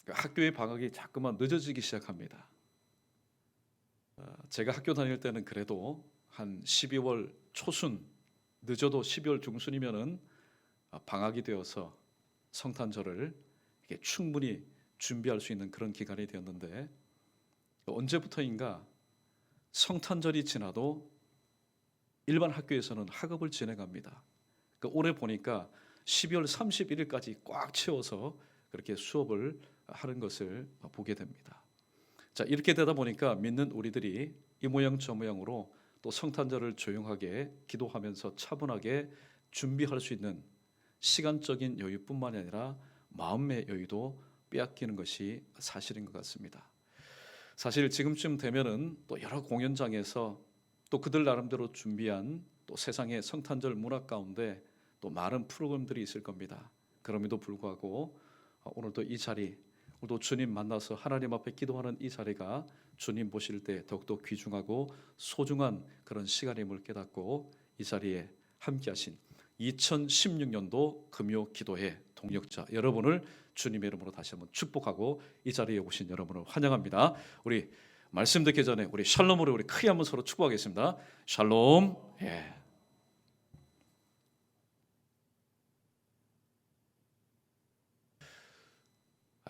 학교의 방학이 자꾸만 늦어지기 시작합니다. 제가 학교 다닐 때는 그래도 한 12월 초순, 늦어도 12월 중순이면은 방학이 되어서 성탄절을 이렇게 충분히 준비할 수 있는 그런 기간이 되었는데, 언제부터인가 성탄절이 지나도 일반 학교에서는 학업을 진행합니다. 올해 보니까 12월 31일까지 꽉 채워서 그렇게 수업을 하는 것을 보게 됩니다. 자, 이렇게 되다 보니까 믿는 우리들이 이 모양 저 모양으로 또 성탄절을 조용하게 기도하면서 차분하게 준비할 수 있는 시간적인 여유뿐만 아니라 마음의 여유도 빼앗기는 것이 사실인 것 같습니다. 사실 지금쯤 되면은 또 여러 공연장에서 또 그들 나름대로 준비한 또 세상의 성탄절 문화 가운데 또 많은 프로그램들이 있을 겁니다. 그럼에도 불구하고 오늘도 이 자리, 오늘도 주님 만나서 하나님 앞에 기도하는 이 자리가 주님 보실 때 더욱더 귀중하고 소중한 그런 시간임을 깨닫고 이 자리에 함께하신 2016년도 금요 기도회 동역자 여러분을 주님의 이름으로 다시 한번 축복하고 이 자리에 오신 여러분을 환영합니다. 우리 말씀 듣기 전에 우리 샬롬으로 우리 크게 한번 서로 축복하겠습니다. 샬롬. 예.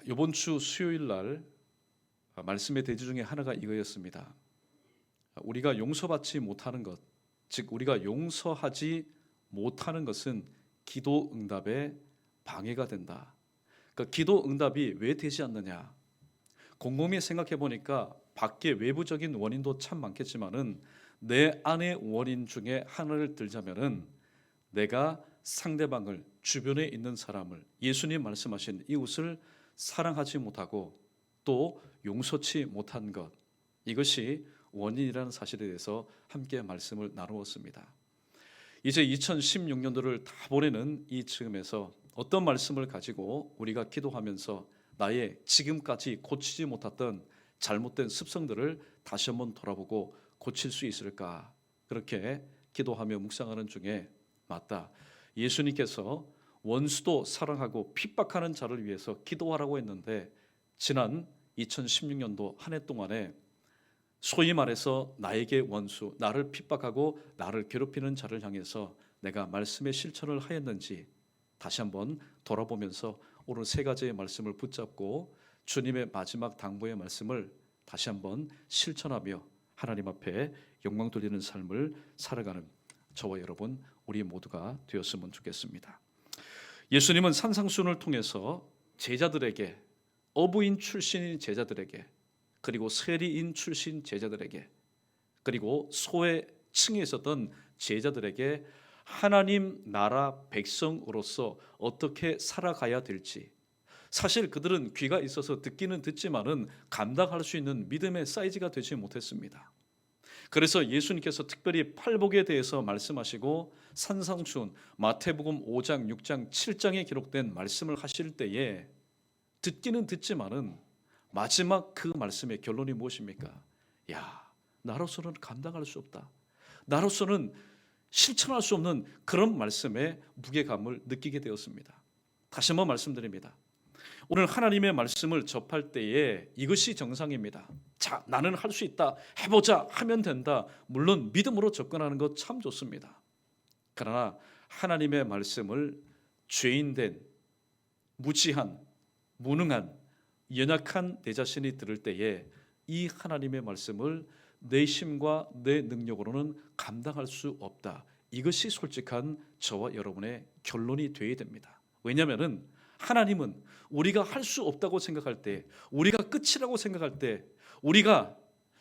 이번 주 수요일 날 말씀의 대지 중에 하나가 이거였습니다. 우리가 용서받지 못하는 것, 즉 우리가 용서하지 못하는 것은 기도 응답에 방해가 된다. 그러니까 기도 응답이 왜 되지 않느냐? 곰곰이 생각해 보니까 밖에 외부적인 원인도 참 많겠지만은 내 안의 원인 중에 하나를 들자면은 내가 상대방을, 주변에 있는 사람을, 예수님 말씀하신 이웃을 사랑하지 못하고 또 용서치 못한 것, 이것이 원인이라는 사실에 대해서 함께 말씀을 나누었습니다. 이제 2016년도를 다 보내는 이 즈음에서 어떤 말씀을 가지고 우리가 기도하면서 나의 지금까지 고치지 못했던 잘못된 습성들을 다시 한번 돌아보고 고칠 수 있을까? 그렇게 기도하며 묵상하는 중에 맞다, 예수님께서 원수도 사랑하고 핍박하는 자를 위해서 기도하라고 했는데 지난 2016년도 한 해 동안에 소위 말해서 나에게 원수, 나를 핍박하고 나를 괴롭히는 자를 향해서 내가 말씀의 실천을 하였는지 다시 한번 돌아보면서 오늘 세 가지의 말씀을 붙잡고 주님의 마지막 당부의 말씀을 다시 한번 실천하며 하나님 앞에 영광 돌리는 삶을 살아가는 저와 여러분 우리 모두가 되었으면 좋겠습니다. 예수님은 산상수훈을 통해서 제자들에게, 어부인 출신인 제자들에게, 그리고 세리인 출신 제자들에게, 그리고 소외층에 있었던 제자들에게 하나님 나라 백성으로서 어떻게 살아가야 될지, 사실 그들은 귀가 있어서 듣기는 듣지만은 감당할 수 있는 믿음의 사이즈가 되지 못했습니다. 그래서 예수님께서 특별히 팔복에 대해서 말씀하시고 산상수훈 마태복음 5장, 6장, 7장에 기록된 말씀을 하실 때에 듣기는 듣지만은 마지막 그 말씀의 결론이 무엇입니까? 야, 나로서는 감당할 수 없다. 나로서는 실천할 수 없는 그런 말씀의 무게감을 느끼게 되었습니다. 다시 한번 말씀드립니다. 오늘 하나님의 말씀을 접할 때에 이것이 정상입니다. 자, 나는 할 수 있다, 해보자, 하면 된다. 물론 믿음으로 접근하는 것 참 좋습니다. 그러나 하나님의 말씀을 죄인된, 무지한, 무능한, 연약한 내 자신이 들을 때에 이 하나님의 말씀을 내 힘과 내 능력으로는 감당할 수 없다. 이것이 솔직한 저와 여러분의 결론이 되어야 됩니다. 왜냐하면 하나님은 우리가 할 수 없다고 생각할 때, 우리가 끝이라고 생각할 때, 우리가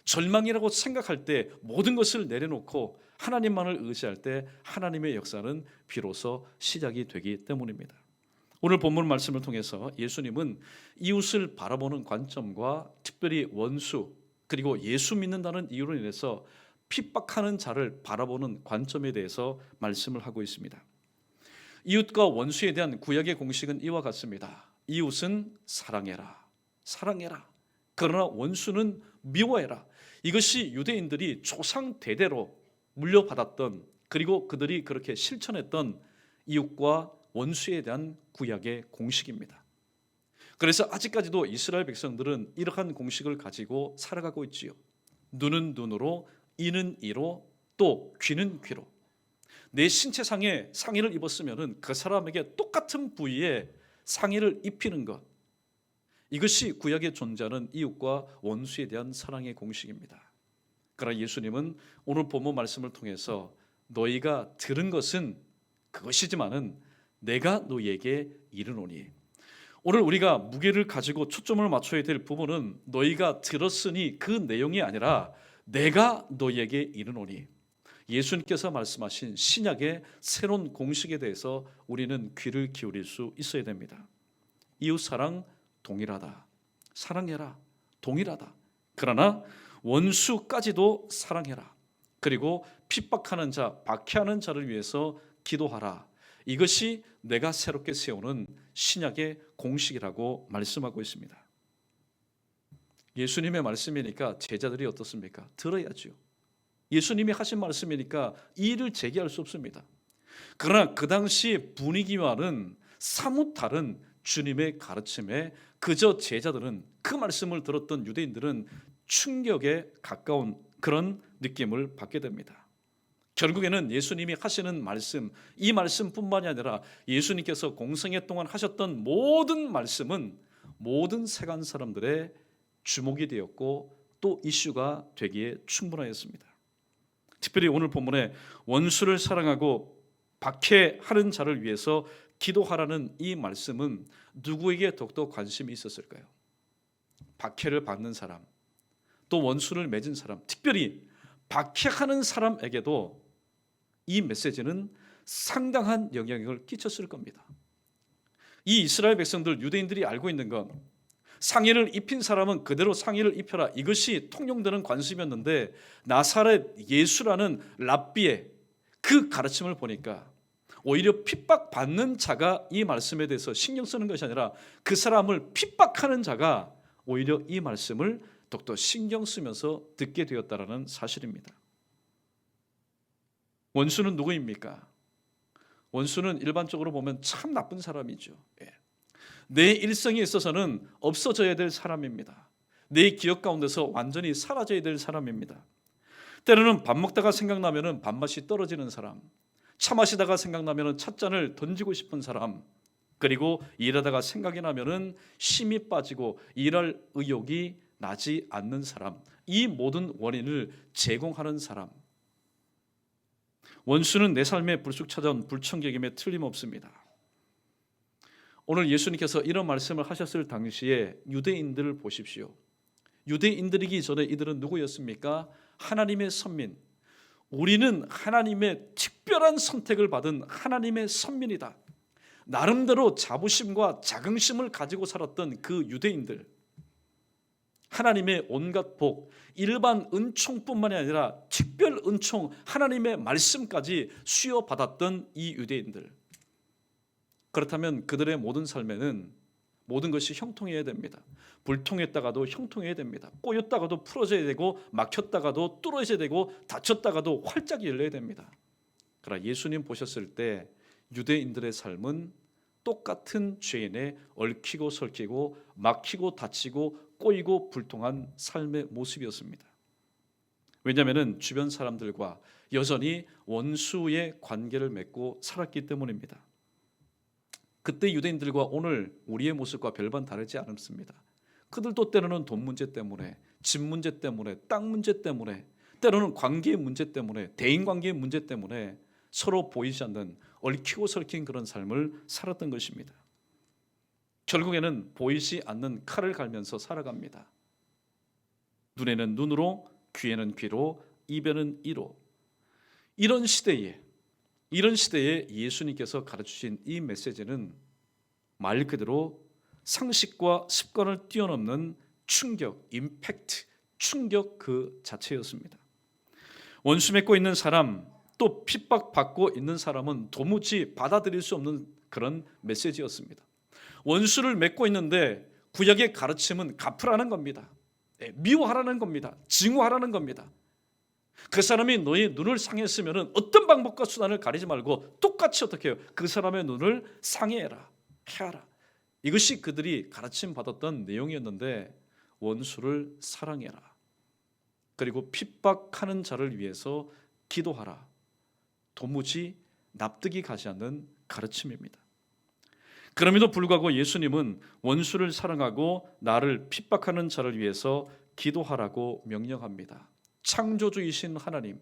절망이라고 생각할 때 모든 것을 내려놓고 하나님만을 의지할 때 하나님의 역사는 비로소 시작이 되기 때문입니다. 오늘 본문 말씀을 통해서 예수님은 이웃을 바라보는 관점과 특별히 원수, 그리고 예수 믿는다는 이유로 인해서 핍박하는 자를 바라보는 관점에 대해서 말씀을 하고 있습니다. 이웃과 원수에 대한 구약의 공식은 이와 같습니다. 이웃은 사랑해라, 사랑해라. 그러나 원수는 미워해라. 이것이 유대인들이 조상 대대로 물려받았던, 그리고 그들이 그렇게 실천했던 이웃과 원수에 대한 구약의 공식입니다. 그래서 아직까지도 이스라엘 백성들은 이러한 공식을 가지고 살아가고 있지요. 눈은 눈으로, 이는 이로, 또 귀는 귀로. 내 신체상에 상의를 입었으면 그 사람에게 똑같은 부위에 상의를 입히는 것, 이것이 구약에 존재하는 이웃과 원수에 대한 사랑의 공식입니다. 그러나 예수님은 오늘 본문 말씀을 통해서 너희가 들은 것은 그것이지만은 내가 너희에게 이르노니, 오늘 우리가 무게를 가지고 초점을 맞춰야 될 부분은 너희가 들었으니 그 내용이 아니라 내가 너희에게 이르노니, 예수님께서 말씀하신 신약의 새로운 공식에 대해서 우리는 귀를 기울일 수 있어야 됩니다. 이웃사랑 동일하다. 사랑해라. 동일하다. 그러나 원수까지도 사랑해라. 그리고 핍박하는 자, 박해하는 자를 위해서 기도하라. 이것이 내가 새롭게 세우는 신약의 공식이라고 말씀하고 있습니다. 예수님의 말씀이니까 제자들이 어떻습니까? 들어야죠. 예수님이 하신 말씀이니까 이의를 제기할 수 없습니다. 그러나 그 당시 분위기와는 사뭇 다른 주님의 가르침에 그저 제자들은, 그 말씀을 들었던 유대인들은 충격에 가까운 그런 느낌을 받게 됩니다. 결국에는 예수님이 하시는 말씀, 이 말씀뿐만이 아니라 예수님께서 공생애 동안 하셨던 모든 말씀은 모든 세간 사람들의 주목이 되었고 또 이슈가 되기에 충분하였습니다. 특별히 오늘 본문에 원수를 사랑하고 박해하는 자를 위해서 기도하라는 이 말씀은 누구에게 더욱더 관심이 있었을까요? 박해를 받는 사람, 또 원수를 맺은 사람, 특별히 박해하는 사람에게도 이 메시지는 상당한 영향력을 끼쳤을 겁니다. 이 이스라엘 백성들, 유대인들이 알고 있는 건 상의를 입힌 사람은 그대로 상의를 입혀라, 이것이 통용되는 관습이었는데 나사렛 예수라는 랍비의 그 가르침을 보니까 오히려 핍박받는 자가 이 말씀에 대해서 신경 쓰는 것이 아니라 그 사람을 핍박하는 자가 오히려 이 말씀을 더욱더 신경 쓰면서 듣게 되었다라는 사실입니다. 원수는 누구입니까? 원수는 일반적으로 보면 참 나쁜 사람이죠. 내 일생에 있어서는 없어져야 될 사람입니다. 내 기억 가운데서 완전히 사라져야 될 사람입니다. 때로는 밥 먹다가 생각나면 밥맛이 떨어지는 사람, 차 마시다가 생각나면 찻잔을 던지고 싶은 사람, 그리고 일하다가 생각이 나면 힘이 빠지고 일할 의욕이 나지 않는 사람, 이 모든 원인을 제공하는 사람, 원수는 내 삶에 불쑥 찾아온 불청객임에 틀림없습니다. 오늘 예수님께서 이런 말씀을 하셨을 당시에 유대인들을 보십시오. 유대인들이기 전에 이들은 누구였습니까? 하나님의 선민. 우리는 하나님의 특별한 선택을 받은 하나님의 선민이다. 나름대로 자부심과 자긍심을 가지고 살았던 그 유대인들, 하나님의 온갖 복, 일반 은총뿐만이 아니라 특별 은총, 하나님의 말씀까지 수여받았던 이 유대인들, 그렇다면 그들의 모든 삶에는 모든 것이 형통해야 됩니다. 불통했다가도 형통해야 됩니다. 꼬였다가도 풀어져야 되고, 막혔다가도 뚫어져야 되고, 닫혔다가도 활짝 열려야 됩니다. 그러나 예수님 보셨을 때 유대인들의 삶은 똑같은 죄인에 얽히고 설키고 막히고 닫히고 꼬이고 불통한 삶의 모습이었습니다. 왜냐하면 주변 사람들과 여전히 원수의 관계를 맺고 살았기 때문입니다. 그때 유대인들과 오늘 우리의 모습과 별반 다르지 않습니다. 그들도 때로는 돈 문제 때문에, 집 문제 때문에, 땅 문제 때문에, 때로는 관계의 문제 때문에, 대인관계의 문제 때문에 서로 보이지 않는 얽히고 설킨 그런 삶을 살았던 것입니다. 결국에는 보이지 않는 칼을 갈면서 살아갑니다. 눈에는 눈으로, 귀에는 귀로, 입에는 이로. 이런 시대에 예수님께서 가르치신 이 메시지는 말 그대로 상식과 습관을 뛰어넘는 충격, 임팩트, 충격 그 자체였습니다. 원수 맺고 있는 사람, 또 핍박받고 있는 사람은 도무지 받아들일 수 없는 그런 메시지였습니다. 원수를 맺고 있는데 구약의 가르침은 갚으라는 겁니다. 미워하라는 겁니다. 증오하라는 겁니다. 그 사람이 너의 눈을 상했으면 어떤 방법과 수단을 가리지 말고 똑같이 어떻게 해요? 그 사람의 눈을 상해해라, 해하라. 이것이 그들이 가르침 받았던 내용이었는데 원수를 사랑해라. 그리고 핍박하는 자를 위해서 기도하라. 도무지 납득이 가지 않는 가르침입니다. 그럼에도 불구하고 예수님은 원수를 사랑하고 나를 핍박하는 자를 위해서 기도하라고 명령합니다. 창조주이신 하나님,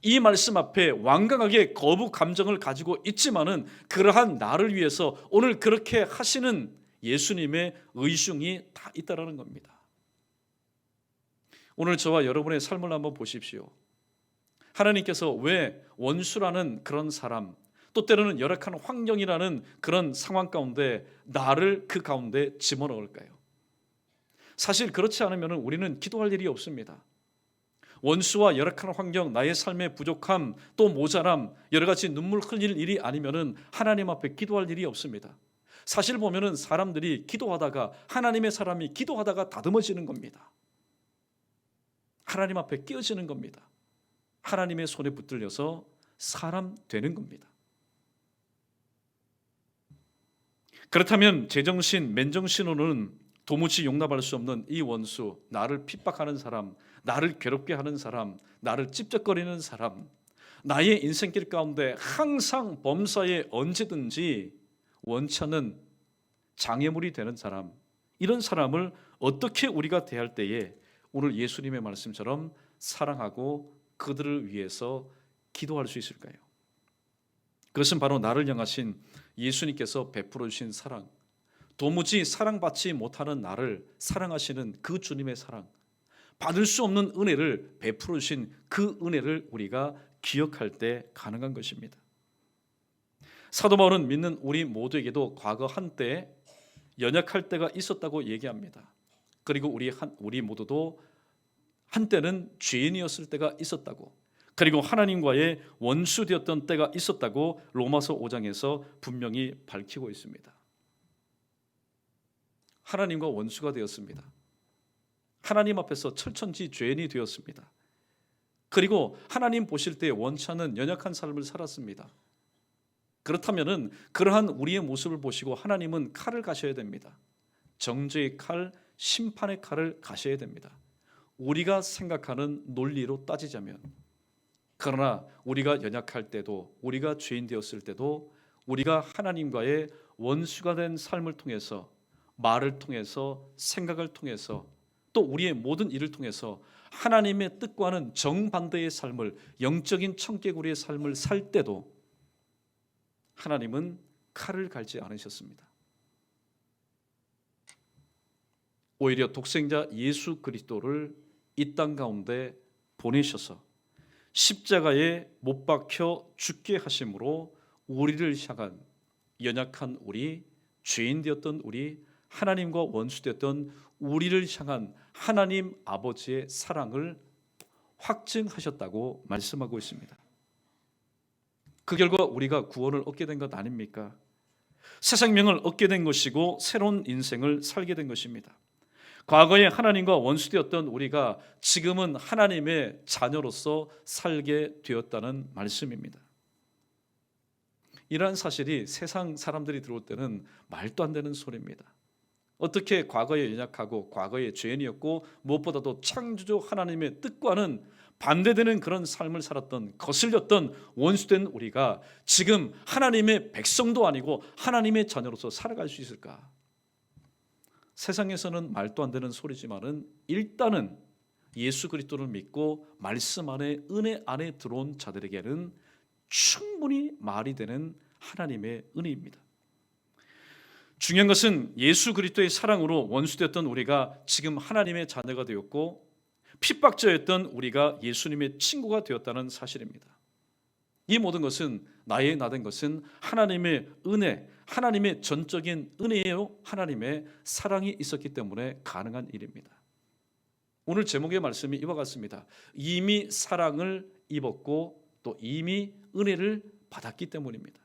이 말씀 앞에 완강하게 거부 감정을 가지고 있지만은 그러한 나를 위해서 오늘 그렇게 하시는 예수님의 의중이 다 있다라는 겁니다. 오늘 저와 여러분의 삶을 한번 보십시오. 하나님께서 왜 원수라는 그런 사람, 또 때로는 열악한 환경이라는 그런 상황 가운데 나를 그 가운데 집어넣을까요? 사실 그렇지 않으면 우리는 기도할 일이 없습니다. 원수와 열악한 환경, 나의 삶의 부족함, 또 모자람, 여러 가지 눈물 흘릴 일이 아니면 하나님 앞에 기도할 일이 없습니다. 사실 보면 사람들이 기도하다가, 하나님의 사람이 기도하다가 다듬어지는 겁니다. 하나님 앞에 끼어지는 겁니다. 하나님의 손에 붙들려서 사람 되는 겁니다. 그렇다면 제정신, 맨정신으로는 도무지 용납할 수 없는 이 원수, 나를 핍박하는 사람, 나를 괴롭게 하는 사람, 나를 찝쩍거리는 사람, 나의 인생길 가운데 항상 범사에 언제든지 원치 않는 장애물이 되는 사람, 이런 사람을 어떻게 우리가 대할 때에 오늘 예수님의 말씀처럼 사랑하고 그들을 위해서 기도할 수 있을까요? 그것은 바로 나를 향하신 예수님께서 베풀어 주신 사랑, 도무지 사랑받지 못하는 나를 사랑하시는 그 주님의 사랑, 받을 수 없는 은혜를 베풀어 주신 그 은혜를 우리가 기억할 때 가능한 것입니다. 사도 바울은 믿는 우리 모두에게도 과거 한때 연약할 때가 있었다고 얘기합니다. 그리고 우리 모두도 한때는 죄인이었을 때가 있었다고, 그리고 하나님과의 원수되었던 때가 있었다고 로마서 5장에서 분명히 밝히고 있습니다. 하나님과 원수가 되었습니다. 하나님 앞에서 철천지 죄인이 되었습니다. 그리고 하나님 보실 때 원치 않는 연약한 삶을 살았습니다. 그렇다면 그러한 우리의 모습을 보시고 하나님은 칼을 가셔야 됩니다. 정죄의 칼, 심판의 칼을 가셔야 됩니다. 우리가 생각하는 논리로 따지자면. 그러나 우리가 연약할 때도, 우리가 죄인 되었을 때도 우리가 하나님과의 원수가 된 삶을 통해서, 말을 통해서, 생각을 통해서, 또 우리의 모든 일을 통해서 하나님의 뜻과는 정반대의 삶을, 영적인 청개구리의 삶을 살 때도 하나님은 칼을 갈지 않으셨습니다. 오히려 독생자 예수 그리스도를 이 땅 가운데 보내셔서 십자가에 못 박혀 죽게 하심으로 우리를 향한, 연약한 우리, 죄인 되었던 우리, 하나님과 원수되었던 우리를 향한 하나님 아버지의 사랑을 확증하셨다고 말씀하고 있습니다. 그 결과 우리가 구원을 얻게 된 것 아닙니까? 새 생명을 얻게 된 것이고 새로운 인생을 살게 된 것입니다. 과거에 하나님과 원수되었던 우리가 지금은 하나님의 자녀로서 살게 되었다는 말씀입니다. 이러한 사실이 세상 사람들이 들어올 때는 말도 안 되는 소리입니다. 어떻게 과거에 연약하고 과거에 죄인이었고 무엇보다도 창조주 하나님의 뜻과는 반대되는 그런 삶을 살았던, 거슬렸던 원수된 우리가 지금 하나님의 백성도 아니고 하나님의 자녀로서 살아갈 수 있을까? 세상에서는 말도 안 되는 소리지만은 일단은 예수 그리스도를 믿고 말씀 안에, 은혜 안에 들어온 자들에게는 충분히 말이 되는 하나님의 은혜입니다. 중요한 것은 예수 그리스도의 사랑으로 원수되었던 우리가 지금 하나님의 자녀가 되었고 핍박자였던 우리가 예수님의 친구가 되었다는 사실입니다. 이 모든 것은, 나의 나 된 것은 하나님의 은혜, 하나님의 전적인 은혜요, 하나님의 사랑이 있었기 때문에 가능한 일입니다. 오늘 제목의 말씀이 이와 같습니다. 이미 사랑을 입었고 또 이미 은혜를 받았기 때문입니다.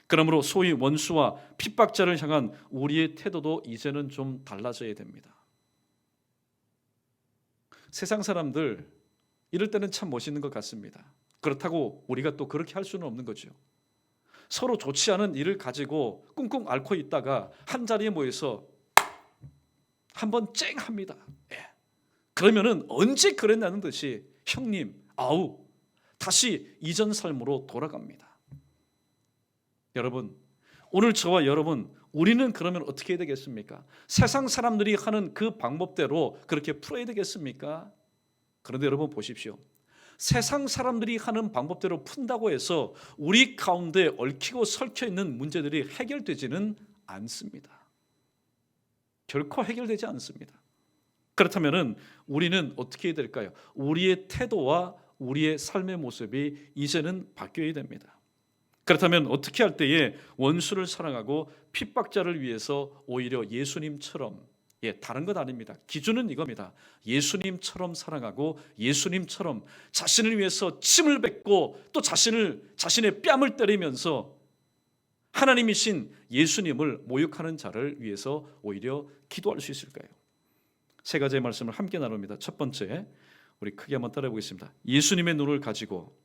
그러므로 소위 원수와 핍박자를 향한 우리의 태도도 이제는 좀 달라져야 됩니다. 세상 사람들 이럴 때는 참 멋있는 것 같습니다. 그렇다고 우리가 또 그렇게 할 수는 없는 거죠. 서로 좋지 않은 일을 가지고 꿍꿍 앓고 있다가 한 자리에 모여서 한번 쨍 합니다. 예. 그러면은 언제 그랬냐는 듯이 형님, 아우, 다시 이전 삶으로 돌아갑니다. 여러분, 오늘 저와 여러분, 우리는 그러면 어떻게 해야 되겠습니까? 세상 사람들이 하는 그 방법대로 그렇게 풀어야 되겠습니까? 그런데 여러분 보십시오. 세상 사람들이 하는 방법대로 푼다고 해서 우리 가운데 얽히고 설켜 있는 문제들이 해결되지는 않습니다. 결코 해결되지 않습니다. 그렇다면 우리는 어떻게 해야 될까요? 우리의 태도와 우리의 삶의 모습이 이제는 바뀌어야 됩니다. 그렇다면 어떻게 할 때에 원수를 사랑하고 핍박자를 위해서 오히려 예수님처럼, 다른 것 아닙니다. 기준은 이겁니다. 예수님처럼 사랑하고 예수님처럼 자신을 위해서 침을 뱉고 또 자신의 뺨을 때리면서 하나님이신 예수님을 모욕하는 자를 위해서 오히려 기도할 수 있을까요? 세 가지의 말씀을 함께 나눕니다. 첫 번째, 우리 크게 한번 따라해 보겠습니다. 예수님의 눈을 가지고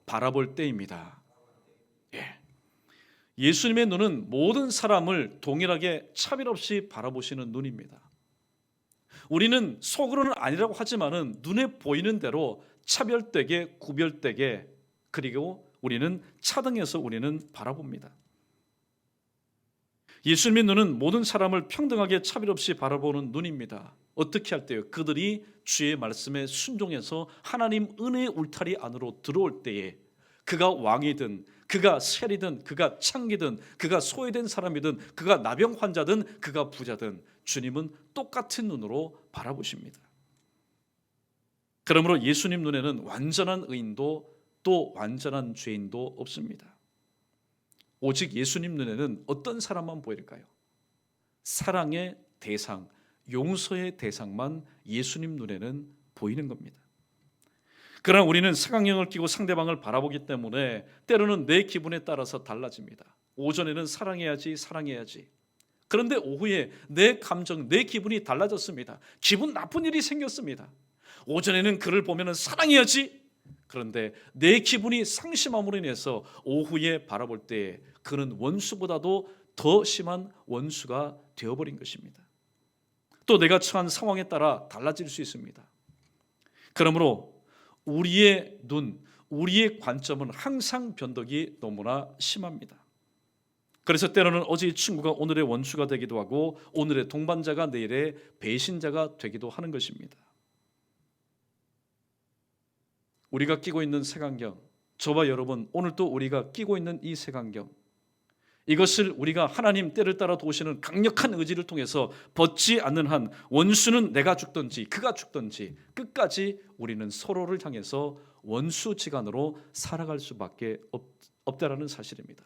바라볼 때입니다. 예수님의 눈은 모든 사람을 동일하게 차별 없이 바라보시는 눈입니다. 우리는 속으로는 아니라고 하지만은 눈에 보이는 대로 차별되게 구별되게, 그리고 우리는 차등해서 우리는 바라봅니다. 예수님의 눈은 모든 사람을 평등하게 차별 없이 바라보는 눈입니다. 어떻게 할 때요? 그들이 주의 말씀에 순종해서 하나님 은혜의 울타리 안으로 들어올 때에, 그가 왕이든 그가 세리든 그가 창기든 그가 소외된 사람이든 그가 나병 환자든 그가 부자든 주님은 똑같은 눈으로 바라보십니다. 그러므로 예수님 눈에는 완전한 의인도 또 완전한 죄인도 없습니다. 오직 예수님 눈에는 어떤 사람만 보일까요? 사랑의 대상, 용서의 대상만 예수님 눈에는 보이는 겁니다. 그러나 우리는 사각형을 끼고 상대방을 바라보기 때문에 때로는 내 기분에 따라서 달라집니다. 오전에는 사랑해야지. 그런데 오후에 내 감정, 내 기분이 달라졌습니다. 기분 나쁜 일이 생겼습니다. 오전에는 그를 보면 사랑해야지. 그런데 내 기분이 상심함으로 인해서 오후에 바라볼 때 그는 원수보다도 더 심한 원수가 되어버린 것입니다. 또 내가 처한 상황에 따라 달라질 수 있습니다. 그러므로 우리의 눈, 우리의 관점은 항상 변덕이 너무나 심합니다. 그래서 때로는 어제의 친구가 오늘의 원수가 되기도 하고 오늘의 동반자가 내일의 배신자가 되기도 하는 것입니다. 우리가 끼고 있는 색안경, 저와 여러분 오늘도 우리가 끼고 있는 이 색안경, 이것을 우리가 하나님 때를 따라 도우시는 강력한 의지를 통해서 벗지 않는 한 원수는 내가 죽든지 그가 죽든지 끝까지 우리는 서로를 향해서 원수지간으로 살아갈 수밖에 없다라는 사실입니다.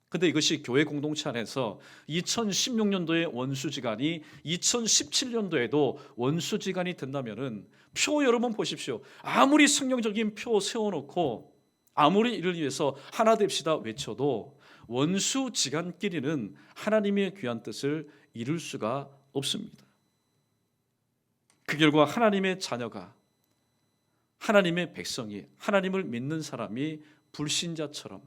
그런데 이것이 교회 공동체 안에서 2016년도의 원수지간이 2017년도에도 원수지간이 된다면은 표 여러분 보십시오. 아무리 성경적인 표 세워놓고 아무리 이를 위해서 하나 됩시다 외쳐도 원수지간끼리는 하나님의 귀한 뜻을 이룰 수가 없습니다. 그 결과 하나님의 자녀가, 하나님의 백성이, 하나님을 믿는 사람이 불신자처럼,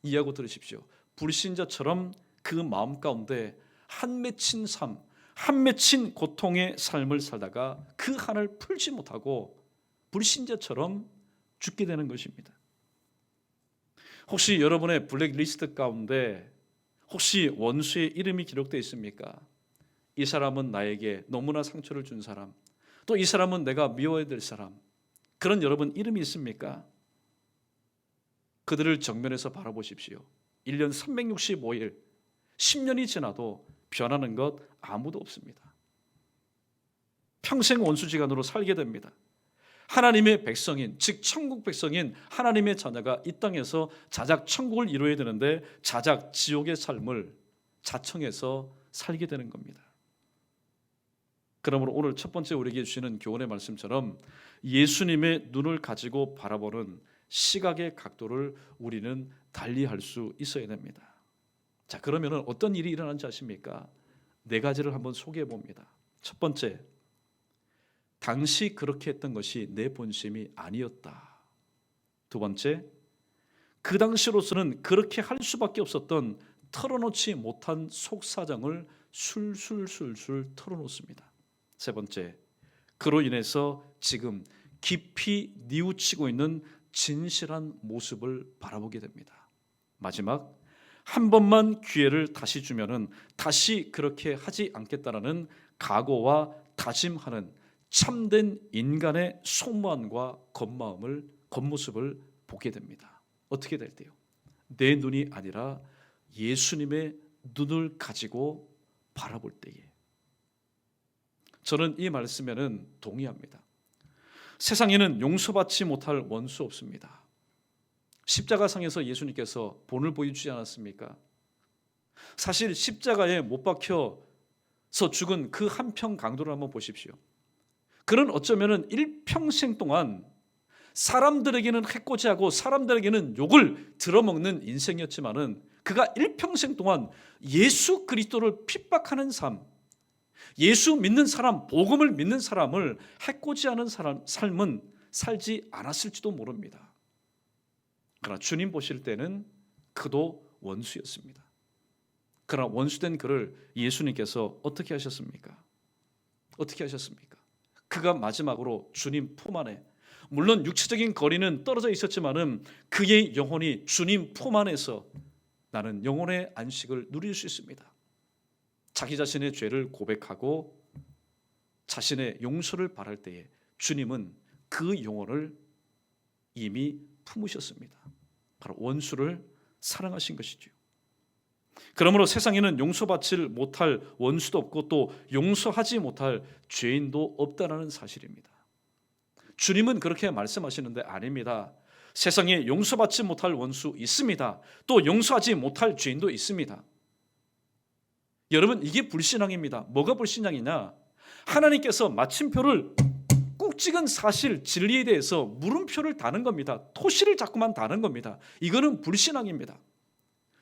이해하고 들으십시오. 불신자처럼 그 마음 가운데 한 맺힌 삶, 한 맺힌 고통의 삶을 살다가 그 한을 풀지 못하고 불신자처럼 죽게 되는 것입니다. 혹시 여러분의 블랙리스트 가운데 혹시 원수의 이름이 기록되어 있습니까? 이 사람은 나에게 너무나 상처를 준 사람, 또 이 사람은 내가 미워야 될 사람, 그런 여러분 이름이 있습니까? 그들을 정면에서 바라보십시오. 1년 365일 10년이 지나도 변하는 것 아무도 없습니다. 평생 원수지간으로 살게 됩니다. 하나님의 백성인, 즉 천국 백성인 하나님의 자녀가 이 땅에서 자작 천국을 이루어야 되는데 자작 지옥의 삶을 자청해서 살게 되는 겁니다. 그러므로 오늘 첫 번째 우리에게 주시는 교훈의 말씀처럼 예수님의 눈을 가지고 바라보는 시각의 각도를 우리는 달리할 수 있어야 됩니다. 자, 그러면 어떤 일이 일어난지 아십니까? 네 가지를 한번 소개해 봅니다. 첫 번째, 당시 그렇게 했던 것이 내 본심이 아니었다. 두 번째, 그 당시로서는 그렇게 할 수밖에 없었던 털어놓지 못한 속사정을 술술술술 털어놓습니다. 세 번째, 그로 인해서 지금 깊이 뉘우치고 있는 진실한 모습을 바라보게 됩니다. 마지막, 한 번만 기회를 다시 주면은 다시 그렇게 하지 않겠다라는 각오와 다짐하는 참된 인간의 속마음과 겉모습을 보게 됩니다. 어떻게 될 때요? 내 눈이 아니라 예수님의 눈을 가지고 바라볼 때에. 저는 이 말씀에는 동의합니다. 세상에는 용서받지 못할 원수 없습니다. 십자가상에서 예수님께서 본을 보여주지 않았습니까? 사실 십자가에 못 박혀서 죽은 그 한평 강도를 한번 보십시오. 그는 어쩌면 일평생 동안 사람들에게는 해코지하고 사람들에게는 욕을 들어먹는 인생이었지만은 그가 일평생 동안 예수 그리스도를 핍박하는 삶, 예수 믿는 사람, 복음을 믿는 사람을 해코지하는 삶은 살지 않았을지도 모릅니다. 그러나 주님 보실 때는 그도 원수였습니다. 그러나 원수된 그를 예수님께서 어떻게 하셨습니까? 어떻게 하셨습니까? 그가 마지막으로 주님 품 안에, 물론 육체적인 거리는 떨어져 있었지만은 그의 영혼이 주님 품 안에서 나는 영혼의 안식을 누릴 수 있습니다. 자기 자신의 죄를 고백하고 자신의 용서를 바랄 때에 주님은 그 영혼을 이미 품으셨습니다. 바로 원수를 사랑하신 것이죠. 그러므로 세상에는 용서받지 못할 원수도 없고 또 용서하지 못할 죄인도 없다는 사실입니다. 주님은 그렇게 말씀하시는데 아닙니다. 세상에 용서받지 못할 원수 있습니다. 또 용서하지 못할 죄인도 있습니다. 여러분, 이게 불신앙입니다. 뭐가 불신앙이냐? 하나님께서 마침표를 꾹 찍은 사실, 진리에 대해서 물음표를 다는 겁니다. 토시를 자꾸만 다는 겁니다. 이거는 불신앙입니다.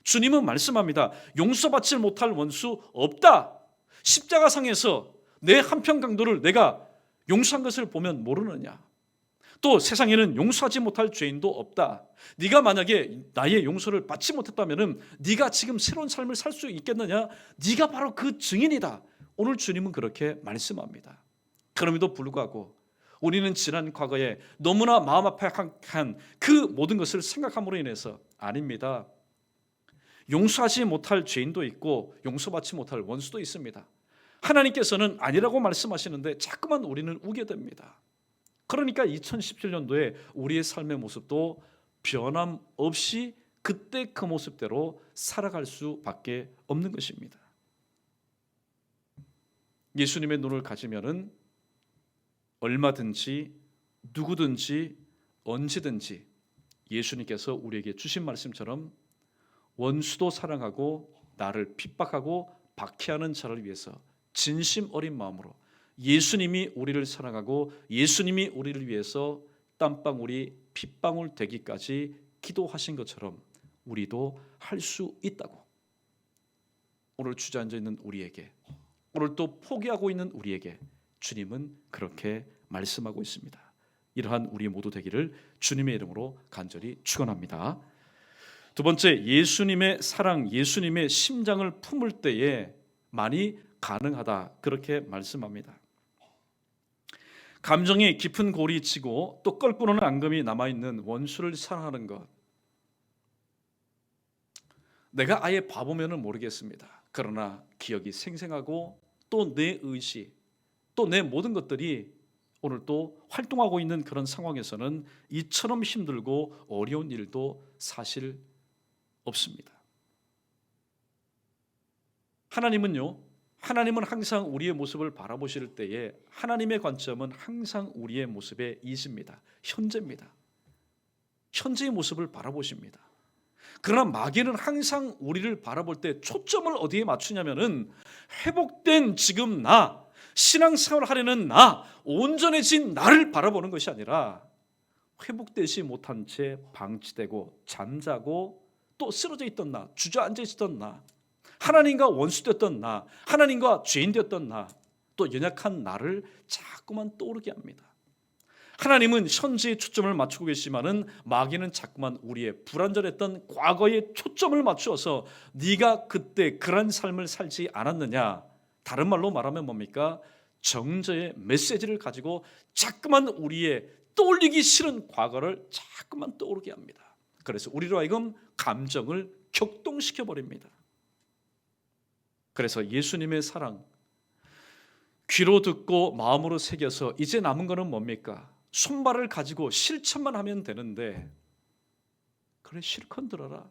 주님은 말씀합니다. 용서받지 못할 원수 없다. 십자가상에서 내 한평 강도를 내가 용서한 것을 보면 모르느냐? 또 세상에는 용서하지 못할 죄인도 없다. 네가 만약에 나의 용서를 받지 못했다면 네가 지금 새로운 삶을 살 수 있겠느냐? 네가 바로 그 증인이다. 오늘 주님은 그렇게 말씀합니다. 그럼에도 불구하고 우리는 지난 과거에 너무나 마음 아파한 그 모든 것을 생각함으로 인해서 아닙니다. 용서하지 못할 죄인도 있고 용서받지 못할 원수도 있습니다. 하나님께서는 아니라고 말씀하시는데 자꾸만 우리는 우게 됩니다. 그러니까 2017년도에 우리의 삶의 모습도 변함없이 그때 그 모습대로 살아갈 수밖에 없는 것입니다. 예수님의 눈을 가지면은 얼마든지 누구든지 언제든지 예수님께서 우리에게 주신 말씀처럼 원수도 사랑하고 나를 핍박하고 박해하는 자를 위해서 진심 어린 마음으로 예수님이 우리를 사랑하고 예수님이 우리를 위해서 땀방울이 핏방울 되기까지 기도하신 것처럼 우리도 할 수 있다고 오늘 주저앉아 있는 우리에게, 오늘 또 포기하고 있는 우리에게 주님은 그렇게 말씀하고 있습니다. 이러한 우리 모두 되기를 주님의 이름으로 간절히 축원합니다. 두 번째, 예수님의 사랑, 예수님의 심장을 품을 때에 많이 가능하다, 그렇게 말씀합니다. 감정이 깊은 골이 치고 또 껄끄러운 앙금이 남아있는 원수를 사랑하는 것, 내가 아예 바보면은 모르겠습니다. 그러나 기억이 생생하고 또 내 의지, 또 내 모든 것들이 오늘 또 활동하고 있는 그런 상황에서는 이처럼 힘들고 어려운 일도 사실 없습니다. 하나님은 항상 우리의 모습을 바라보실 때에 하나님의 관점은 항상 우리의 모습에 있습니다. 현재입니다. 현재의 모습을 바라보십니다. 그러나 마귀는 항상 우리를 바라볼 때 초점을 어디에 맞추냐면은 회복된 지금 나, 신앙생활을 하려는 나, 온전해진 나를 바라보는 것이 아니라 회복되지 못한 채 방치되고 잠자고 또 쓰러져 있던 나, 주저앉아 있었던 나, 하나님과 원수되었던 나, 하나님과 죄인되었던 나, 또 연약한 나를 자꾸만 떠오르게 합니다. 하나님은 현재에 초점을 맞추고 계시지만은 마귀는 자꾸만 우리의 불완전했던 과거에 초점을 맞추어서 네가 그때 그런 삶을 살지 않았느냐, 다른 말로 말하면 뭡니까? 정죄의 메시지를 가지고 자꾸만 우리의 떠올리기 싫은 과거를 자꾸만 떠오르게 합니다. 그래서 우리로 하여금 감정을 격동시켜 버립니다. 그래서 예수님의 사랑 귀로 듣고 마음으로 새겨서 이제 남은 거는 뭡니까? 손발을 가지고 실천만 하면 되는데, 그래 실컷 들어라.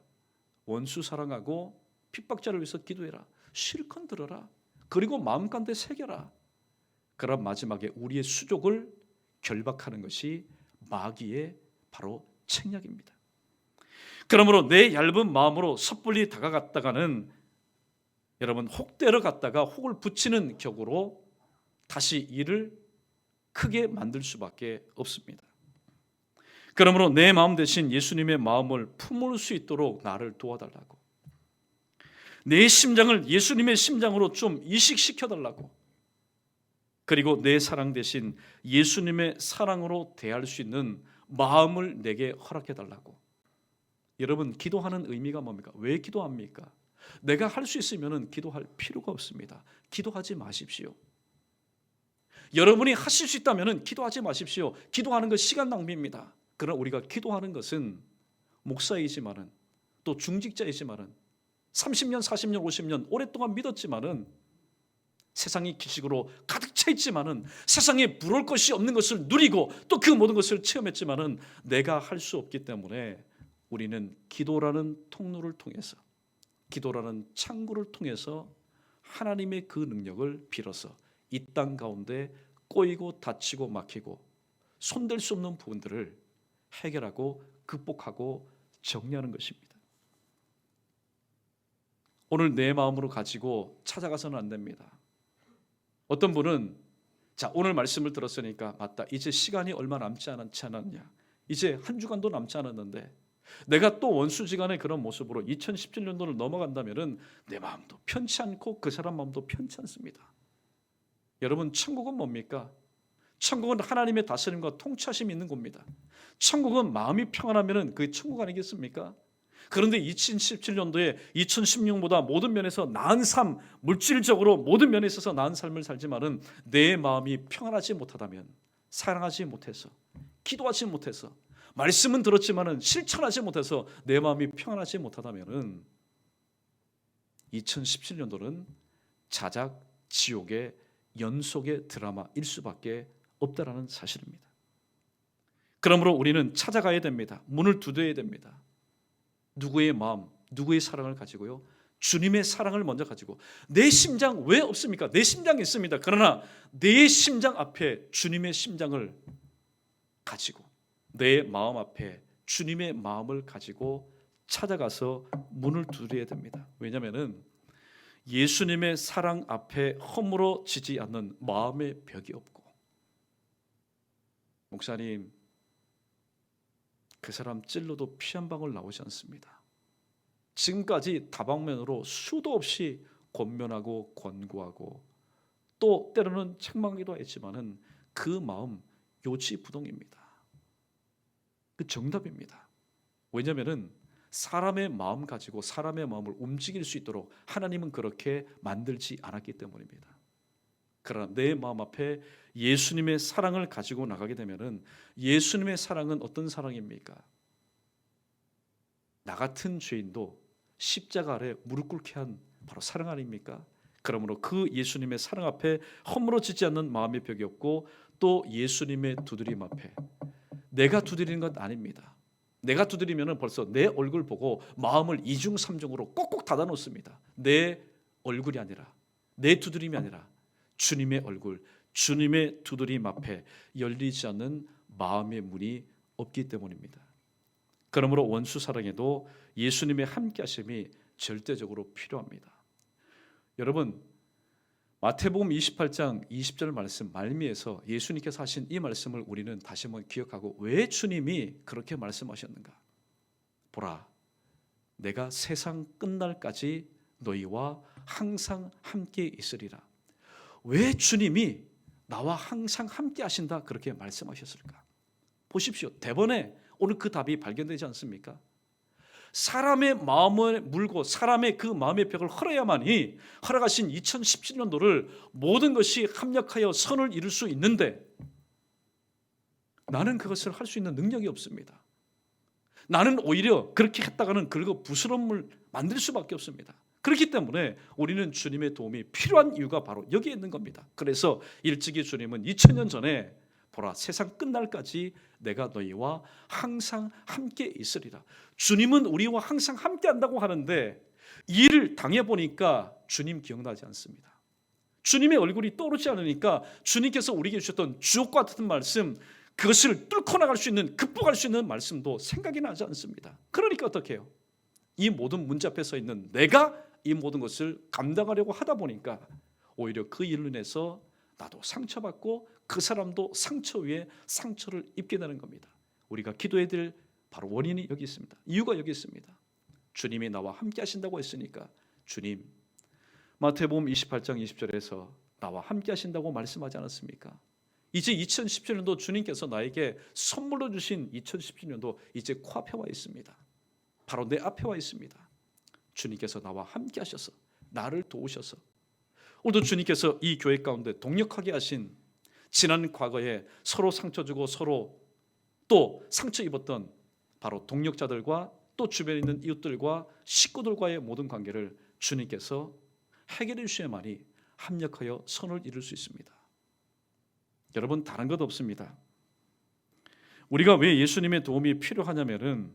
원수 사랑하고 핍박자를 위해서 기도해라. 실컷 들어라. 그리고 마음 가운데 새겨라. 그럼 마지막에 우리의 수족을 결박하는 것이 마귀의 바로 책략입니다. 그러므로 내 얇은 마음으로 섣불리 다가갔다가는 여러분 혹대러 갔다가 혹을 붙이는 격으로 다시 일을 크게 만들 수밖에 없습니다. 그러므로 내 마음 대신 예수님의 마음을 품을 수 있도록 나를 도와달라고, 내 심장을 예수님의 심장으로 좀 이식시켜 달라고, 그리고 내 사랑 대신 예수님의 사랑으로 대할 수 있는 마음을 내게 허락해 달라고. 여러분 기도하는 의미가 뭡니까? 왜 기도합니까? 내가 할 수 있으면 기도할 필요가 없습니다. 기도하지 마십시오. 여러분이 하실 수 있다면 기도하지 마십시오. 기도하는 것 시간 낭비입니다. 그러나 우리가 기도하는 것은 목사이지만은 또 중직자이지만은 30년, 40년, 50년 오랫동안 믿었지만은 세상이 기식으로 가득 차 있지만은 세상에 부러울 것이 없는 것을 누리고 또 그 모든 것을 체험했지만은 내가 할 수 없기 때문에 우리는 기도라는 통로를 통해서, 기도라는 창구를 통해서 하나님의 그 능력을 빌어서 이 땅 가운데 꼬이고 다치고 막히고 손댈 수 없는 부분들을 해결하고 극복하고 정리하는 것입니다. 오늘 내 마음으로 가지고 찾아가서는 안 됩니다. 어떤 분은 자 오늘 말씀을 들었으니까 맞다, 이제 시간이 얼마 남지 않았냐, 이제 한 주간도 남지 않았는데 내가 또 원수지간의 그런 모습으로 2017년도를 넘어간다면 내 마음도 편치 않고 그 사람 마음도 편치 않습니다. 여러분 천국은 뭡니까? 천국은 하나님의 다스림과 통치하심이 있는 곳입니다. 천국은 마음이 평안하면 그게 천국 아니겠습니까? 그런데 2017년도에 2016년보다 모든 면에서 나은 삶, 물질적으로 모든 면에 있어서 나은 삶을 살지만은 내 마음이 평안하지 못하다면, 사랑하지 못해서, 기도하지 못해서, 말씀은 들었지만은 실천하지 못해서 내 마음이 평안하지 못하다면은 2017년도는 자작 지옥의 연속의 드라마일 수밖에 없다라는 사실입니다. 그러므로 우리는 찾아가야 됩니다. 문을 두드려야 됩니다. 누구의 마음, 누구의 사랑을 가지고요? 주님의 사랑을 먼저 가지고. 내 심장 왜 없습니까? 내 심장이 있습니다. 그러나 내 심장 앞에 주님의 심장을 가지고, 내 마음 앞에 주님의 마음을 가지고 찾아가서 문을 두드려야 됩니다. 왜냐하면 예수님의 사랑 앞에 허물어지지 않는 마음의 벽이 없고, 목사님 그 사람 찔러도 피 한 방울 나오지 않습니다. 지금까지 다방면으로 수도 없이 권면하고 권고하고 또 때로는 책망하기도 했지만은 그 마음 요지부동입니다. 그 정답입니다. 왜냐하면은 사람의 마음 가지고 사람의 마음을 움직일 수 있도록 하나님은 그렇게 만들지 않았기 때문입니다. 그러나 내 마음 앞에 예수님의 사랑을 가지고 나가게 되면은, 예수님의 사랑은 어떤 사랑입니까? 나 같은 죄인도 십자가 아래 무릎 꿇게 한 바로 사랑 아닙니까? 그러므로 그 예수님의 사랑 앞에 허물어지지 않는 마음의 벽이 없고, 또 예수님의 두드림 앞에 내가 두드리는 것 아닙니다. 내가 두드리면 벌써 내 얼굴 보고 마음을 이중 삼중으로 꼭꼭 닫아 놓습니다. 내 얼굴이 아니라, 내 두드림이 아니라 주님의 얼굴, 주님의 두드림 앞에 열리지 않는 마음의 문이 없기 때문입니다. 그러므로 원수 사랑에도 예수님의 함께하심이 절대적으로 필요합니다. 여러분 마태복음 28장 20절 말씀 말미에서 예수님께서 하신 이 말씀을 우리는 다시 한번 기억하고, 왜 주님이 그렇게 말씀하셨는가? 보라, 내가 세상 끝날까지 너희와 항상 함께 있으리라. 왜 주님이 나와 항상 함께 하신다 그렇게 말씀하셨을까? 보십시오. 대번에 오늘 그 답이 발견되지 않습니까? 사람의 마음을 물고 사람의 그 마음의 벽을 헐어야만이 허락하신 2017년도를 모든 것이 합력하여 선을 이룰 수 있는데 나는 그것을 할 수 있는 능력이 없습니다. 나는 오히려 그렇게 했다가는 그리고 부스럼을 만들 수밖에 없습니다. 그렇기 때문에 우리는 주님의 도움이 필요한 이유가 바로 여기에 있는 겁니다. 그래서 일찍이 주님은 2000년 전에 보라, 세상 끝날까지 내가 너희와 항상 함께 있으리라. 주님은 우리와 항상 함께 한다고 하는데 이 일을 당해보니까 주님 기억나지 않습니다. 주님의 얼굴이 떠오르지 않으니까 주님께서 우리에게 주셨던 주옥과 같은 말씀, 그것을 뚫고 나갈 수 있는, 극복할 수 있는 말씀도 생각이 나지 않습니다. 그러니까 어떻게 해요? 이 모든 문제 앞에 서 있는 내가 이 모든 것을 감당하려고 하다 보니까 오히려 그 일로 인해서 나도 상처받고 그 사람도 상처 위에 상처를 입게 되는 겁니다. 우리가 기도해야 될 바로 원인이 여기 있습니다. 이유가 여기 있습니다. 주님이 나와 함께 하신다고 했으니까 주님, 마태복음 28장 20절에서 나와 함께 하신다고 말씀하지 않았습니까? 이제 2017년도 주님께서 나에게 선물로 주신 2017년도 이제 코앞에 와 있습니다. 바로 내 앞에 와 있습니다. 주님께서 나와 함께 하셔서 나를 도우셔서 오늘도 주님께서 이 교회 가운데 동력하게 하신 지난 과거에 서로 상처 주고 서로 또 상처 입었던 바로 동력자들과 또 주변에 있는 이웃들과 식구들과의 모든 관계를 주님께서 해결해 주셔야만이 합력하여 선을 이룰 수 있습니다. 여러분, 다른 것 없습니다. 우리가 왜 예수님의 도움이 필요하냐면은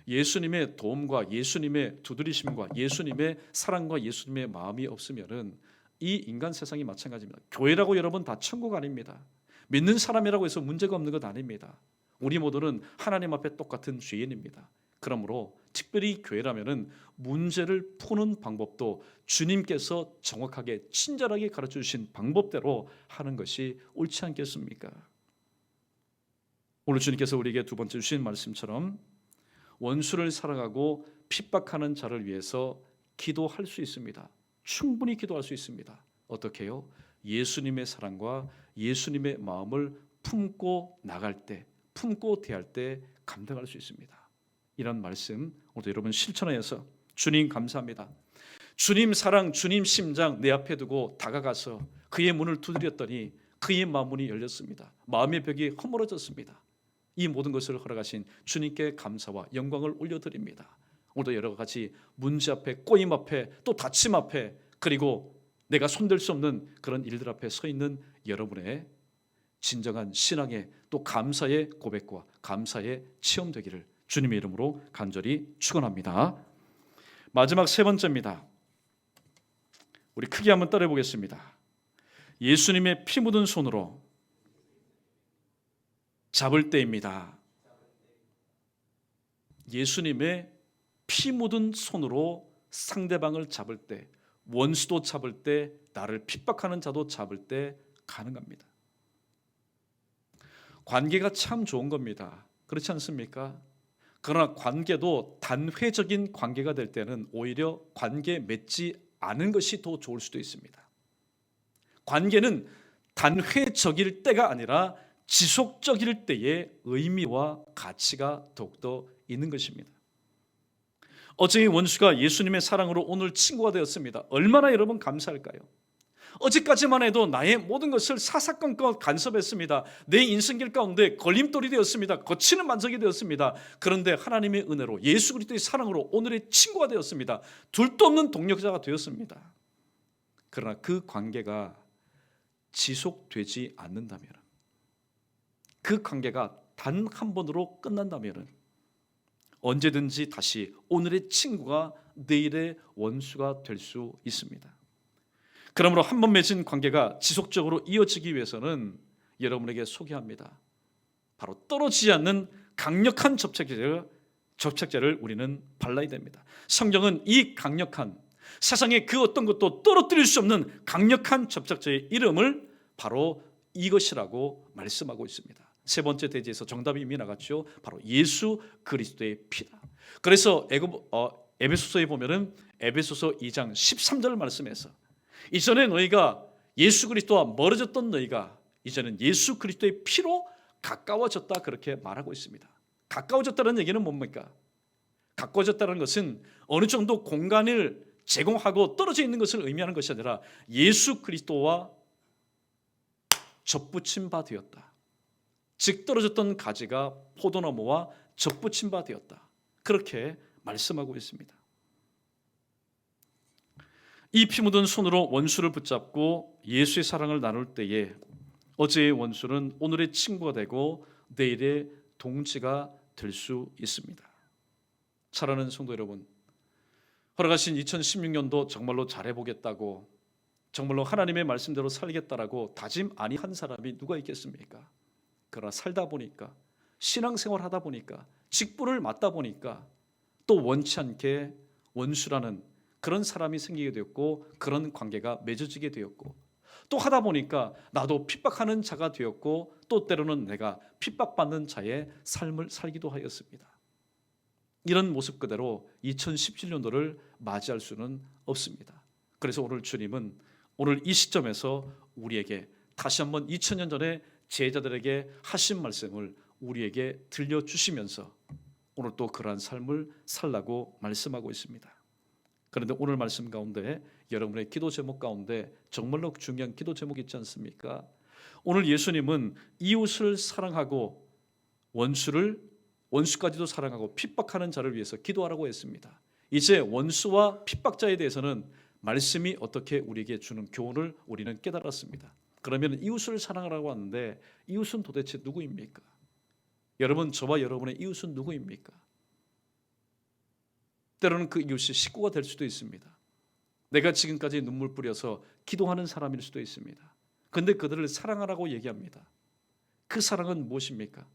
예수님의 도움과 예수님의 두드리심과 예수님의 사랑과 예수님의 마음이 없으면은 이 인간 세상이 마찬가지입니다. 교회라고 여러분 다 천국 아닙니다. 믿는 사람이라고 해서 문제가 없는 것 아닙니다. 우리 모두는 하나님 앞에 똑같은 죄인입니다. 그러므로 특별히 교회라면은 문제를 푸는 방법도 주님께서 정확하게 친절하게 가르쳐 주신 방법대로 하는 것이 옳지 않겠습니까? 오늘 주님께서 우리에게 두 번째 주신 말씀처럼 원수를 사랑하고 핍박하는 자를 위해서 기도할 수 있습니다. 충분히 기도할 수 있습니다. 어떻게 해요? 예수님의 사랑과 예수님의 마음을 품고 나갈 때, 품고 대할 때 감당할 수 있습니다. 이런 말씀 오늘 여러분 실천해서 주님 감사합니다. 주님 사랑, 주님 심장 내 앞에 두고 다가가서 그의 문을 두드렸더니 그의 마음문이 열렸습니다. 마음의 벽이 허물어졌습니다. 이 모든 것을 허락하신 주님께 감사와 영광을 올려드립니다. 오늘도 여러 가지 문제 앞에, 꼬임 앞에, 또 다침 앞에, 그리고 내가 손댈 수 없는 그런 일들 앞에 서 있는 여러분의 진정한 신앙의 또 감사의 고백과 감사의 체험되기를 주님의 이름으로 간절히 축원합니다. 마지막 세 번째입니다. 우리 크게 한번 따라해 보겠습니다. 예수님의 피 묻은 손으로 잡을 때입니다. 예수님의 피 묻은 손으로 상대방을 잡을 때, 원수도 잡을 때, 나를 핍박하는 자도 잡을 때 가능합니다. 관계가 참 좋은 겁니다. 그렇지 않습니까? 그러나 관계도 단회적인 관계가 될 때는 오히려 관계 맺지 않은 것이 더 좋을 수도 있습니다. 관계는 단회적일 때가 아니라 지속적일 때의 의미와 가치가 더욱더 있는 것입니다. 어제의 원수가 예수님의 사랑으로 오늘 친구가 되었습니다. 얼마나 여러분 감사할까요? 어제까지만 해도 나의 모든 것을 사사건건 간섭했습니다. 내 인생길 가운데 걸림돌이 되었습니다. 거치는 만석이 되었습니다. 그런데 하나님의 은혜로 예수 그리스도의 사랑으로 오늘의 친구가 되었습니다. 둘도 없는 동력자가 되었습니다. 그러나 그 관계가 지속되지 않는다면, 그 관계가 단 한 번으로 끝난다면 언제든지 다시 오늘의 친구가 내일의 원수가 될 수 있습니다. 그러므로 한 번 맺은 관계가 지속적으로 이어지기 위해서는 여러분에게 소개합니다. 바로 떨어지지 않는 강력한 접착제를 우리는 발라야 됩니다. 성경은 이 강력한, 세상의 그 어떤 것도 떨어뜨릴 수 없는 강력한 접착제의 이름을 바로 이것이라고 말씀하고 있습니다. 세 번째 대지에서 정답이 이미 나갔죠. 바로 예수 그리스도의 피다. 그래서 에베소서에 보면은 에베소서 2장 13절 말씀에서 이전에 너희가 예수 그리스도와 멀어졌던 너희가 이제는 예수 그리스도의 피로 가까워졌다 그렇게 말하고 있습니다. 가까워졌다는 얘기는 뭡니까? 가까워졌다는 것은 어느 정도 공간을 제공하고 떨어져 있는 것을 의미하는 것이 아니라 예수 그리스도와 접붙임 바 되었다. 즉 떨어졌던 가지가 포도나무와 접붙임 바 되었다. 그렇게 말씀하고 있습니다. 이 피 묻은 손으로 원수를 붙잡고 예수의 사랑을 나눌 때에 어제의 원수는 오늘의 친구가 되고 내일의 동지가 될 수 있습니다. 사랑하는 성도 여러분, 허락하신 2016년도 정말로 잘해보겠다고, 정말로 하나님의 말씀대로 살겠다라고 다짐 아니한 사람이 누가 있겠습니까? 그러나 살다 보니까, 신앙생활 하다 보니까, 직분을 맡다 보니까 또 원치 않게 원수라는 그런 사람이 생기게 되었고, 그런 관계가 맺어지게 되었고, 또 하다 보니까 나도 핍박하는 자가 되었고, 또 때로는 내가 핍박받는 자의 삶을 살기도 하였습니다. 이런 모습 그대로 2017년도를 맞이할 수는 없습니다. 그래서 오늘 주님은 오늘 이 시점에서 우리에게 다시 한번 2000년 전에 제자들에게 하신 말씀을 우리에게 들려주시면서 오늘 또 그러한 삶을 살라고 말씀하고 있습니다. 그런데 오늘 말씀 가운데 여러분의 기도 제목 가운데 정말로 중요한 기도 제목이 있지 않습니까? 오늘 예수님은 이웃을 사랑하고 원수까지도 사랑하고 핍박하는 자를 위해서 기도하라고 했습니다. 이제 원수와 핍박자에 대해서는 말씀이 어떻게 우리에게 주는 교훈을 우리는 깨달았습니다. 그러면 이웃을 사랑하라고 하는데 이웃은 도대체 누구입니까? 여러분, 저와 여러분의 이웃은 누구입니까? 때로는 그 이웃이 식구가 될 수도 있습니다. 내가 지금까지 눈물 뿌려서 기도하는 사람일 수도 있습니다. 그런데 그들을 사랑하라고 얘기합니다. 그 사랑은 무엇입니까?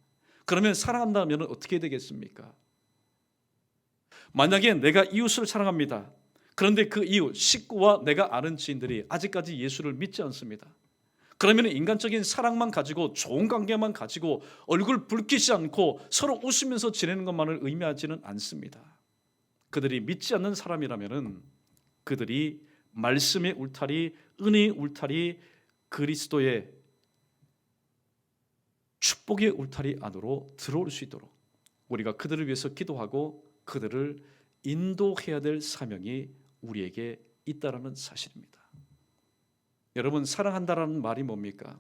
그러면 사랑한다면 어떻게 되겠습니까? 만약에 내가 이웃을 사랑합니다. 그런데 그 이웃, 식구와 내가 아는 지인들이 아직까지 예수를 믿지 않습니다. 그러면 인간적인 사랑만 가지고 좋은 관계만 가지고 얼굴 붉히지 않고 서로 웃으면서 지내는 것만을 의미하지는 않습니다. 그들이 믿지 않는 사람이라면 그들이 말씀의 울타리, 은혜의 울타리, 그리스도의 축복의 울타리 안으로 들어올 수 있도록 우리가 그들을 위해서 기도하고 그들을 인도해야 될 사명이 우리에게 있다라는 사실입니다. 여러분, 사랑한다라는 말이 뭡니까?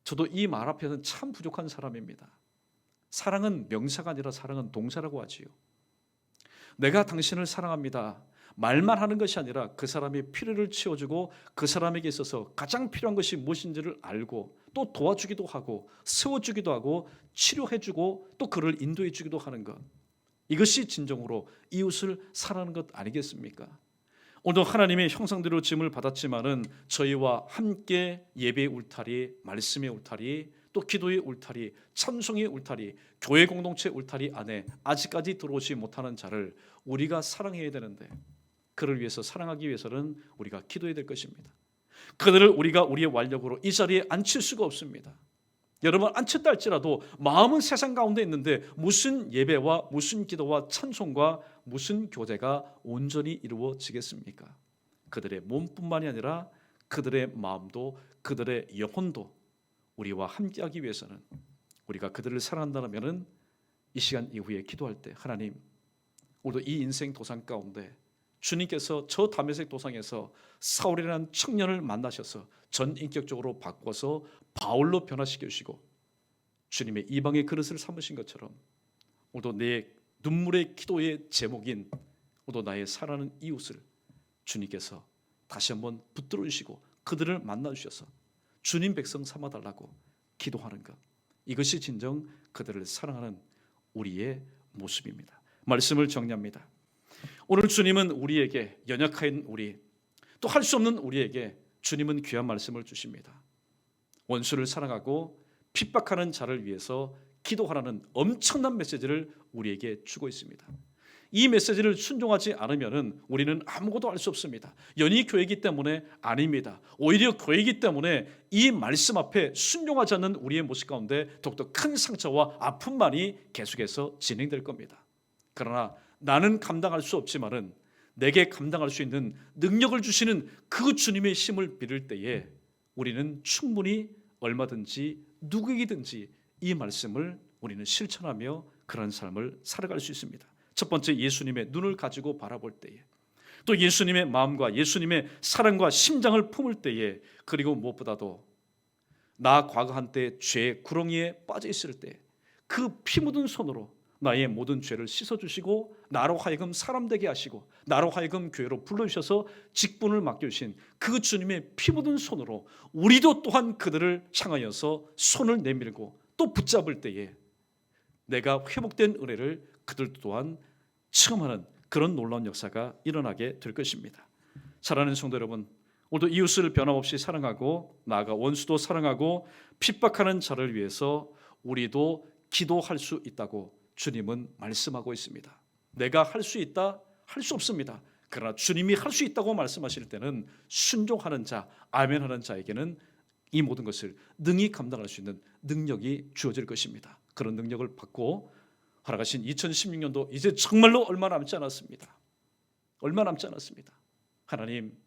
저도 이 말 앞에서는 참 부족한 사람입니다. 사랑은 명사가 아니라 사랑은 동사라고 하지요. 내가 당신을 사랑합니다. 말만 하는 것이 아니라 그 사람의 필요를 채워주고 그 사람에게 있어서 가장 필요한 것이 무엇인지를 알고 또 도와주기도 하고 세워주기도 하고 치료해주고 또 그를 인도해주기도 하는 것, 이것이 진정으로 이웃을 사랑하는 것 아니겠습니까? 오늘 하나님의 형상대로 지음을 받았지만은 저희와 함께 예배의 울타리, 말씀의 울타리, 또 기도의 울타리, 찬송의 울타리, 교회 공동체 울타리 안에 아직까지 들어오지 못하는 자를 우리가 사랑해야 되는데, 그를 위해서 사랑하기 위해서는 우리가 기도해야 될 것입니다. 그들을 우리가 우리의 완력으로 이 자리에 앉힐 수가 없습니다. 여러분, 앉혔다 할지라도 마음은 세상 가운데 있는데 무슨 예배와 무슨 기도와 찬송과 무슨 교제가 온전히 이루어지겠습니까? 그들의 몸뿐만이 아니라 그들의 마음도 그들의 영혼도 우리와 함께하기 위해서는 우리가 그들을 사랑한다면 이 시간 이후에 기도할 때 하나님, 우리도 이 인생 도상 가운데 주님께서 저 다메섹 도상에서 사울이라는 청년을 만나셔서 전인격적으로 바꿔서 바울로 변화시켜 주시고 주님의 이방의 그릇을 삼으신 것처럼 오늘도 내 눈물의 기도의 제목인 오늘도 나의 사랑하는 이웃을 주님께서 다시 한번 붙들어 주시고 그들을 만나 주셔서 주님 백성 삼아달라고 기도하는 것, 이것이 진정 그들을 사랑하는 우리의 모습입니다. 말씀을 정리합니다. 오늘 주님은 우리에게, 연약한 우리, 또 할 수 없는 우리에게 주님은 귀한 말씀을 주십니다. 원수를 사랑하고 핍박하는 자를 위해서 기도하라는 엄청난 메시지를 우리에게 주고 있습니다. 이 메시지를 순종하지 않으면 우리는 아무것도 할 수 없습니다. 연희 교회이기 때문에 아닙니다. 오히려 교회이기 때문에 이 말씀 앞에 순종하지 않는 우리의 모습 가운데 더욱더 큰 상처와 아픔만이 계속해서 진행될 겁니다. 그러나 나는 감당할 수 없지만은 내게 감당할 수 있는 능력을 주시는 그 주님의 힘을 빌을 때에 우리는 충분히 얼마든지 누구에게든지 이 말씀을 우리는 실천하며 그런 삶을 살아갈 수 있습니다. 첫 번째, 예수님의 눈을 가지고 바라볼 때에, 또 예수님의 마음과 예수님의 사랑과 심장을 품을 때에, 그리고 무엇보다도 나 과거 한때 죄 구렁이에 빠져 있을 때 그 피 묻은 손으로 나의 모든 죄를 씻어주시고 나로 하여금 사람 되게 하시고 나로 하여금 교회로 불러주셔서 직분을 맡겨주신 그 주님의 피 묻은 손으로 우리도 또한 그들을 향하여서 손을 내밀고 또 붙잡을 때에 내가 회복된 은혜를 그들 또한 체험하는 그런 놀라운 역사가 일어나게 될 것입니다. 사랑하는 성도 여러분, 오늘도 이웃을 변함없이 사랑하고 나아가 원수도 사랑하고 핍박하는 자를 위해서 우리도 기도할 수 있다고 주님은 말씀하고 있습니다. 내가 할 수 있다, 할 수 없습니다. 그러나 주님이 할 수 있다고 말씀하실 때는 순종하는 자, 아멘하는 자에게는 이 모든 것을 능히 감당할 수 있는 능력이 주어질 것입니다. 그런 능력을 받고 허락하신 2016년도 이제 정말로 얼마 남지 않았습니다. 얼마 남지 않았습니다. 하나님,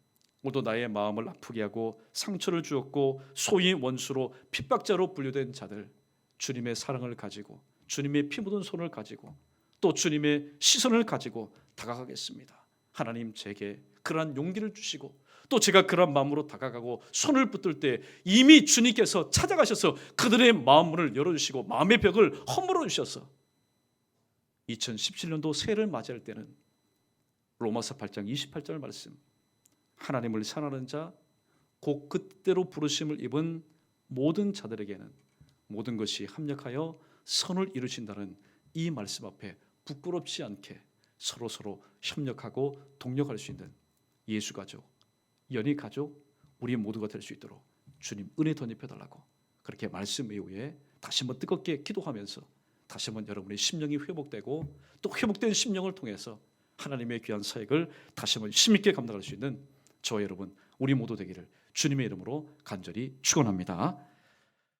오늘도 나의 마음을 아프게 하고 상처를 주었고 소위 원수로 핍박자로 분류된 자들, 주님의 사랑을 가지고 주님의 피 묻은 손을 가지고 또 주님의 시선을 가지고 다가가겠습니다. 하나님, 제게 그러한 용기를 주시고 또 제가 그런 마음으로 다가가고 손을 붙들 때 이미 주님께서 찾아가셔서 그들의 마음문을 열어주시고 마음의 벽을 허물어 주셔서 2017년도 새해를 맞이할 때는 로마서 8장 28절 말씀, 하나님을 사랑하는 자, 곧 그때로 부르심을 입은 모든 자들에게는 모든 것이 합력하여 선을 이루신다는 이 말씀 앞에 부끄럽지 않게 서로 협력하고 동력할 수 있는 예수 가족, 연희 가족, 우리 모두가 될 수 있도록 주님 은혜 덧입혀달라고 그렇게 말씀 이후에 다시 한번 뜨겁게 기도하면서 다시 한번 여러분의 심령이 회복되고 또 회복된 심령을 통해서 하나님의 귀한 사역을 다시 한번 힘있게 감당할 수 있는 저와 여러분 우리 모두 되기를 주님의 이름으로 간절히 축원합니다.